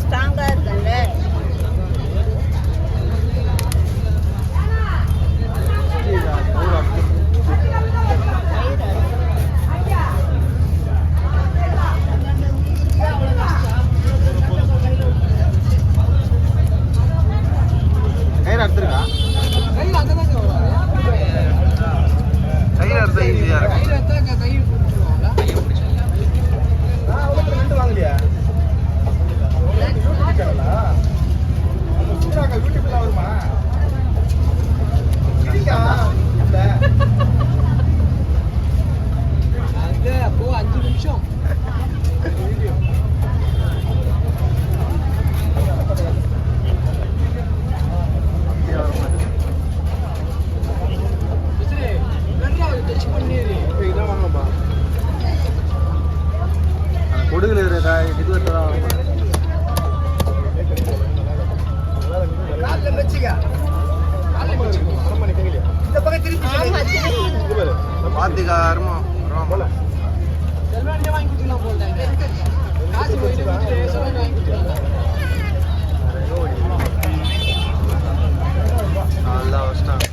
ஸ்ட்ராங்கா இருக்குல்ல. கயிறு அறுத்துருக்கா? கயிறு அறுத்தா ஈஸியா வாங்கலையா? வீட்டுக்குள்ள வருமா? அப்போ 5 நிமிஷம் கொடுக்கல இருக்கா? இது வெட்டலாம் பாத்திகாரமா நல்லா வச்சிட்டான்.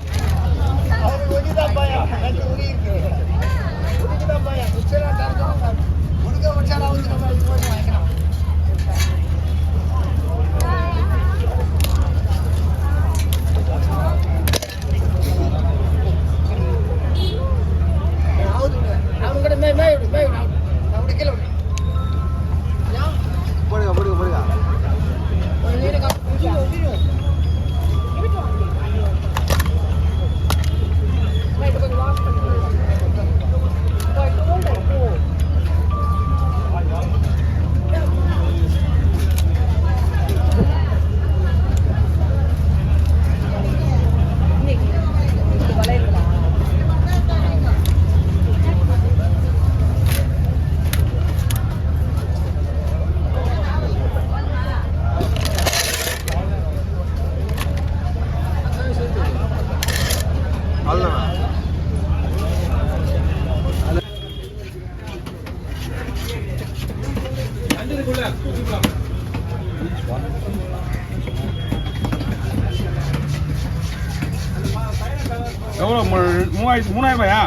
எவ்வளோ? 3000 ரூபாயா?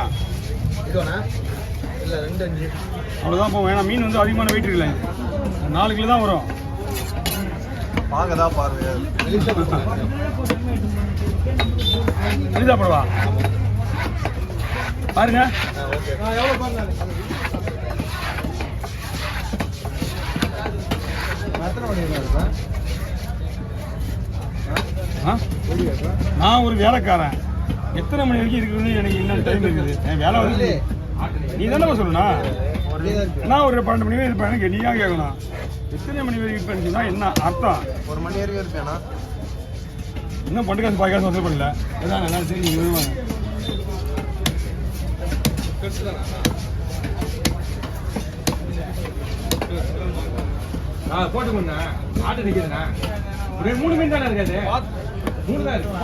அவ்வளோதான் போகும். ஏன்னா மீன் வந்து அதிகமான வெயிட் இருக்குல்ல, 4 கிலோ தான் வரும். பார்க்கதான் பாருங்க. எளிதாப்படவா பாருங்க. நான் ஒரு வேலைக்காரன். எத்தனை மணி வரைக்கும் இருக்குதுன்னு எனக்கு இன்னும் டைம் இருக்குது. என் வேலை வந்து நீ தானே சொல்லணும். நான் ஒரு 12 மணி வரைக்கும் இருப்பேன். எனக்கு நீயா கேட்கணும். எத்தனை மணி வரைக்கும் இருப்பேன்னு சொன்னா என்ன அர்த்தம்? 1 மணி வரைக்கும் இருப்பேனா? இன்னும் 2 காசு 5 காசு வந்து பண்ணல. அதான் நல்லா சரி நீங்கள் வருவாங்க. போட்டு கொண்டா ஆட்டு நிற்கிறேண்ணா. ஒரு 3 மீன் தானே இருக்காது. 3 தான் இருக்கு.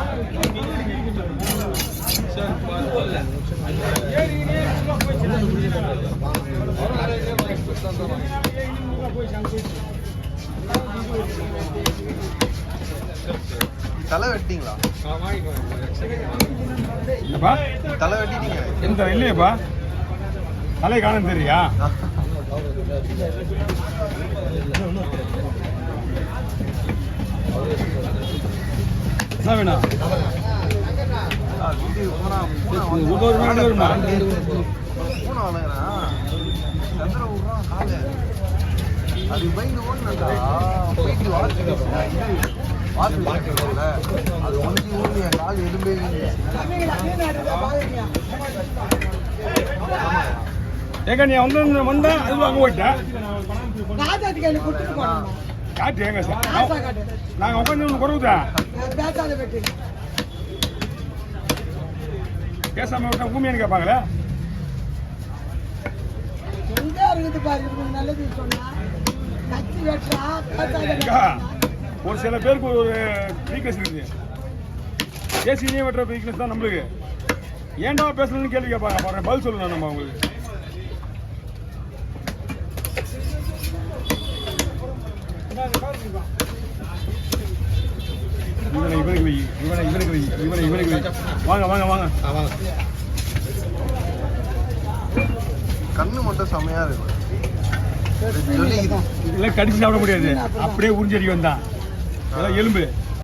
தலை வெட்டிங்களா? தலை வெட்டிட்டீங்க? எந்த இல்லையப்பா, தலை காணும் தெரியா? என்ன வேணும்? அது பயந்து ஓடுனா போயிட்டு அது ஒன்றி ஊர்ந்து என் கால் எதுவுமே ஏங்க நீ வந்தா அது வாங்க போயிட்டேன். காட்டு ஏங்க சார், நாங்கள் உட்காந்து குறவுதான் பேசாம விட்டா பூமியானு கேட்பாங்களே. ஒரு சில பேருக்கு ஒரு வீக்னஸ் இருக்குது. பேசினே வெட்டுற வீக்னஸ் தான் நம்மளுக்கு. ஏன்டா பேசணும்னு கேள்வி கேட்பாங்க. அப்புறம் பதில் சொல்லணும் நம்ம அவங்களுக்கு. இவனுக்கு வை, இவனுக்கு வை, இவனுக்கு வை. வாங்க வாங்க வாங்க. கண்ணு மட்டும் செமையா இருக்கும். இதெல்லாம் கடிச்சு சாப்பிட முடியாது. அப்படியே உறிஞ்சடி வந்தான். அதெல்லாம் எலும்பு.